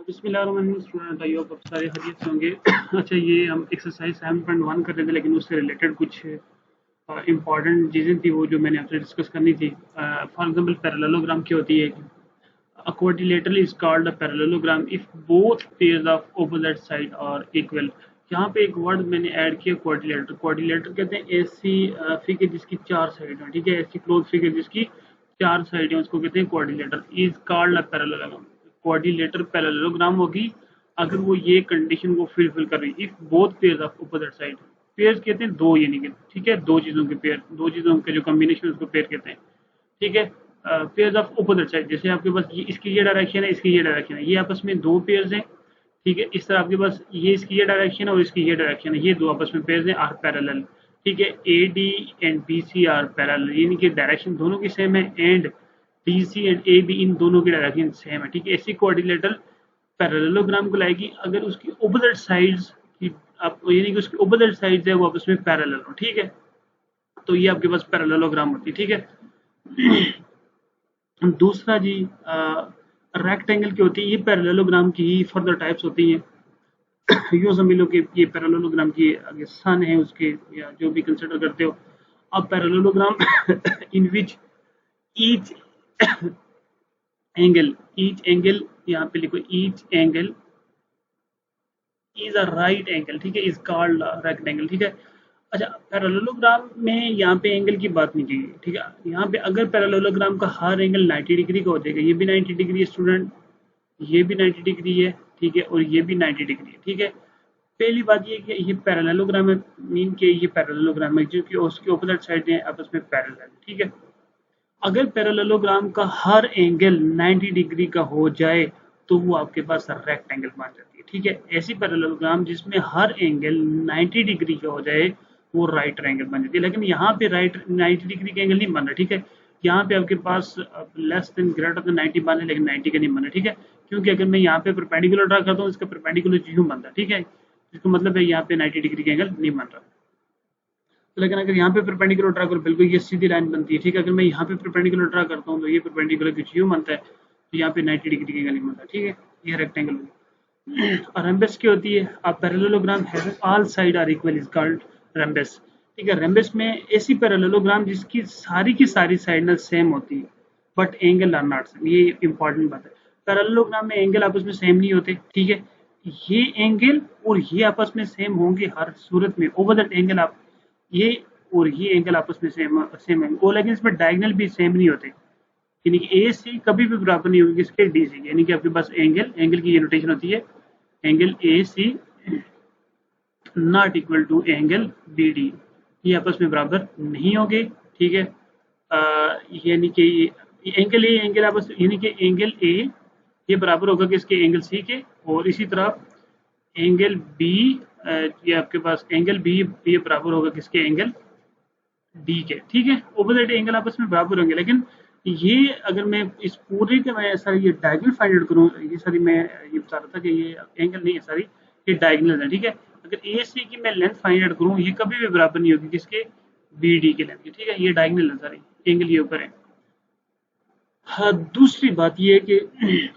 बिस्मिल्लाहिर्रहमानिर्रहीम स्टूडेंट आइए आप सारे खैरियत से होंगे। अच्छा, ये हम एक्सरसाइज 7.1 कर रहे थे, लेकिन उससे रिलेटेड कुछ इंपॉर्टेंट चीज़ें थी वो जो मैंने आपसे डिस्कस करनी थी। फॉर एग्जांपल पैरेललोग्राम क्या होती है। A quadrilateral is called a parallelogram if both pairs of opposite side are equal। यहाँ पे एक वर्ड मैंने ऐड किया क्वाड्रिलेटर। क्वाड्रिलेटर कहते हैं ऐसी फिगर जिसकी चार साइड है, ठीक है, ऐसी क्लोज फिगर जिसकी चार साइड है उसको कहते हैं quadrilateral. Is called a parallelogram. Quadrilateral parallelogram होगी अगर वो ये कंडीशन को फिलफिल कर रही, if both pairs of opposite side. Pairs कहते हैं दो, यानी कि ठीक है, दो चीजों के पेयर, दो चीजों के जो कॉम्बिनेशन उसको पेयर कहते हैं, ठीक है। पेयर्स ऑफ अपोजिट साइड, जैसे आपके पास ये इसकी ये डायरेक्शन है, इसकी ये डायरेक्शन है, ये आपस में दो पेयर्स हैं, ठीक है। इस तरह आपके पास ये इसकी ये डायरेक्शन है और इसकी ये डायरेक्शन है, ये दो आपस में पेयर्स हैं, आर पैरेलल, ठीक है। A D and B C are parallel, यानी कि डायरेक्शन दोनों की सेम है, and D C and A B इन दोनों की डायरेक्शन सेम है, ठीक है। ऐसी कोऑर्डिनेटर पैरेललोग्राम को लाएगी अगर उसकी ऑपोजिट साइड्स की आप, यानी कि उसकी ऑपोजिट साइड्स है वो आपस में पैरेलल हो, ठीक है। तो ये आपके पास पैरेललोग्राम होती है, ठीक है। दूसरा जी रेक्टेंगल की होती है, ये पैरेललोग्राम की ही फर्दर टाइप्स होती हैं। यूँ समझ लो कि ये पैरेललोग्राम की आगे सन है उसके, या जो भी कंसिडर करते हो। अब parallelogram in which each angle यहाँ पे लिखो, each angle is a right angle, ठीक है, इज कॉल्ड रेक्टेंगल, ठीक है। अच्छा, पैरेललोग्राम में यहाँ पे एंगल की बात नहीं की गई, ठीक है। यहाँ पे अगर पैरेललोग्राम का हर एंगल 90 डिग्री का हो जाएगा, ये भी 90 डिग्री है स्टूडेंट, ये भी 90 डिग्री है, ठीक है, और ये भी 90 डिग्री है, ठीक है। पहली बात ये कि ये पैरेललोग्राम है, मीन के ये पैरेललोग्राम है जो कि उसके ऑपोजिट साइड है आपस में पैरेलल, ठीक है। अगर पैरेललोग्राम का हर एंगल 90 डिग्री का हो जाए तो वो आपके पास रेक्टेंगल बन जाती है, ठीक है। ऐसी पैरेललोग्राम जिसमें हर एंगल 90 डिग्री का हो जाए वो राइट ट्रायंगल बन जाती है। लेकिन यहाँ पे राइट 90 डिग्री का एंगल नहीं बन रहा, ठीक है। यहाँ पे आपके पास लेस देन ग्रेटर देन 90 बन रहा है, लेकिन 90 का नहीं बन रहा, ठीक है। क्योंकि अगर मैं यहाँ पे परपेंडिकुलर ड्रा करता हूँ, इसका परपेंडिकुलर यूं बनता है, ठीक है। इसका मतलब है यहाँ पे 90 डिग्री का एंगल नहीं बन रहा। लेकिन अगर यहाँ पे परपेंडिकुलर ड्रा करो, बिल्कुल ये सीधी लाइन बनती है, ठीक है। अगर मैं यहाँ पे परपेंडिकुलर ड्रा करता हूँ तो ये परपेंडिकुलर कुछ यूं बनता है, तो यहाँ पे 90 डिग्री का एंगल नहीं बनता, ठीक है। ये रेक्टेंगल होगी। और रेम्बस क्या होती है, a parallelogram having all side are equal is called rhombus, ठीक है। रेम्बस में ऐसी पैरेललोग्राम जिसकी सारी की सारी साइड ना सेम होती है but angle are not same. ये इंपॉर्टेंट बात है, पैरेललोग्राम में एंगल आपस में सेम नहीं होते, ठीक है। ये एंगल और ये आपस में सेम होंगे हर सूरत में, ओपोजिट एंगल आप, ये और ये एंगल आपस में सेम सेम है, और लेकिन इसमें डायगोनल भी सेम नहीं होते, यानी कि ए सी कभी भी बराबर नहीं होगी किसके, डी सी, यानी कि आपके पास एंगल की ये नोटेशन होती है, angle A C not equal to angle B D, ये आपस में बराबर नहीं होंगे, ठीक है। यानी कि एंगल ए एंगल आपस, यानी कि एंगल ए ये बराबर होगा किसके, एंगल सी के, और इसी तरह एंगल बी, ये आपके पास एंगल बी ये बराबर होगा किसके, एंगल डी के, ठीक है। ऑपोजिट एंगल आपस में बराबर होंगे, लेकिन ये अगर मैं इस पूरे के मैं सारी ये डायगोनल फाइंड आउट करूँ, ये सारी मैं ये बता रहा था कि ये एंगल नहीं है, सारी ये डायगोनल है, ठीक है। अगर ए सी की मैं लेंथ फाइंड आउट करूँ, ये कभी भी बराबर नहीं होगी किसके, बी डी के लेंथ की, ठीक है। ये डायगोनल है सारी, एंगल ये ऊपर है। हाँ, दूसरी बात ये है कि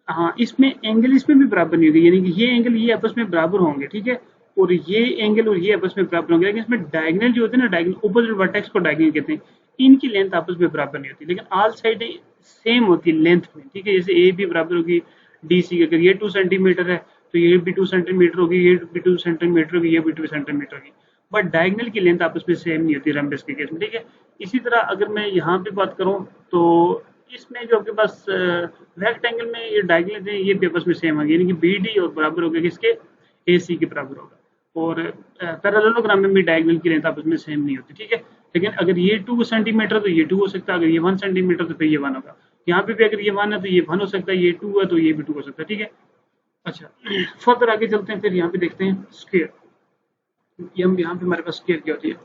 हाँ, इसमें एंगल इसमें भी बराबर नहीं होगी, यानी कि ये एंगल ये आपस में बराबर होंगे, ठीक है, और ये एंगल और ये आपस में बराबर होंगे, लेकिन इसमें डायगोनल जो होते हैं ना, डायगोनल ऑपोजिट वर्टेक्स को डायगोनल कहते हैं, इनकी लेंथ आपस में बराबर नहीं होती, लेकिन ऑल साइड सेम होती है लेंथ में, ठीक है। जैसे ए भी बराबर होगी डी सी, अगर ये 2 सेंटीमीटर है तो ये भी 2 सेंटीमीटर होगी, ये भी 2 सेंटीमीटर होगी, ये भी 2 सेंटीमीटर होगी, बट डायगोनल की लेंथ आपस में सेम नहीं होती रम्बस के केस में, ठीक है। इसी तरह अगर मैं यहाँ पे बात करूँ तो इसमें जो आपके पास रेक्टेंगल में ये डायगोनल है, ये भी आपस में सेम होगी, यानी कि बी डी और बराबर होगा किसके, ए सी के बराबर होगा। और पैरेललोग्राम में भी डायगोनल की लेंथ आपस में सेम नहीं होती, ठीक है। लेकिन अगर ये 2 सेंटीमीटर तो ये 2 हो सकता है, अगर ये 1 सेंटीमीटर तो फिर ये 1 होगा, यहाँ पे भी अगर ये 1 है तो ये 1 हो सकता है, ये 2 है तो ये भी 2 हो सकता है, ठीक है। अच्छा, फर्दर आगे चलते हैं, फिर यहाँ पे देखते हैं स्क्वायर। यहाँ पे हमारे पास स्क्वायर क्या होती है,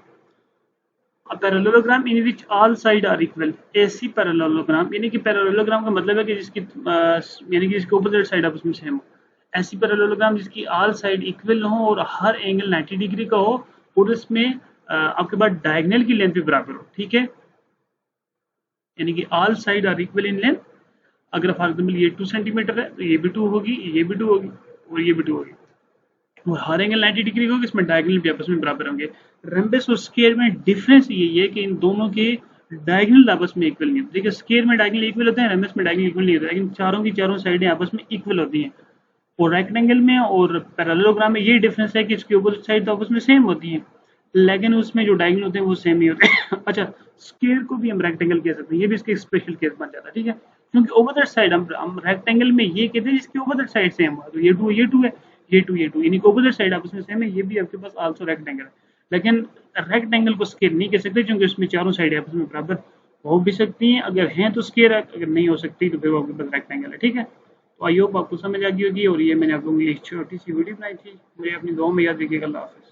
A parallelogram in which all side are equal, ऐसी पैरेललोग्राम, यानी कि पैरेललोग्राम का मतलब है कि जिसकी यानी कि जिसकी ऑपोजिट साइड आपस में सेम हो, ऐसी पैरेललोग्राम जिसकी ऑल साइड इक्वल हो और हर एंगल 90 डिग्री का हो, और इसमें आपके पास डायगोनल की लेंथ भी बराबर हो, ठीक है, यानी कि all side are equal in length, अगर फॉर एग्जाम्पल ये 2 सेंटीमीटर है तो ये भी 2 होगी, ये भी 2 होगी और ये भी 2 होगी। और हर एंगल 90 डिग्री होगी, इसमें डायगोनल भी आपस में बराबर होंगे। रम्बस और स्क्वायर में डिफरेंस यही है कि इन दोनों के डायगोनल आपस में इक्वल नहीं होते। देखिए स्क्वायर में डायगोनल इक्वल होते हैं, रम्बस में डायगोनल इक्वल नहीं होता, लेकिन चारों की चारों साइडें आपस में इक्वल होती हैं। और रेक्टेंगल में और पैरेललोग्राम में ये डिफरेंस है कि इसकी अपोजिट साइड तो आपस में सेम होती हैं, लेकिन उसमें जो डायगोनल होते हैं वो सेम नहीं होते। अच्छा, स्क्वायर को भी हम रेक्टेंगल कह सकते हैं, ये भी इसके स्पेशल केस बन जाता है, ठीक है। क्योंकि ओवर साइड हम रेक्टेंगल में ये कहते हैं जिसकी ओवर साइड सेम हुआ, तो ये टू है, ये टू यानी कि ओवर साइड आपस में सेम है, ये भी आपके पास आल्सो रेक्टेंगल है। लेकिन रेक्टेंगल को स्क्वायर नहीं कह सकते क्योंकि उसमें चारों साइड आपस में बराबर हो भी सकती हैं, अगर हैं तो स्क्वायर है, अगर नहीं हो सकती तो फिर वो आपके पास रेक्टेंगल है, ठीक है। तो आई होप आपको समझ आ गई होगी, और ये मैंने आप लोगों की एक छोटी सी वीडियो बनाई थी। मुझे अपनी दुआ में याद रखिएगा। अल्लाह हाफ़िज़।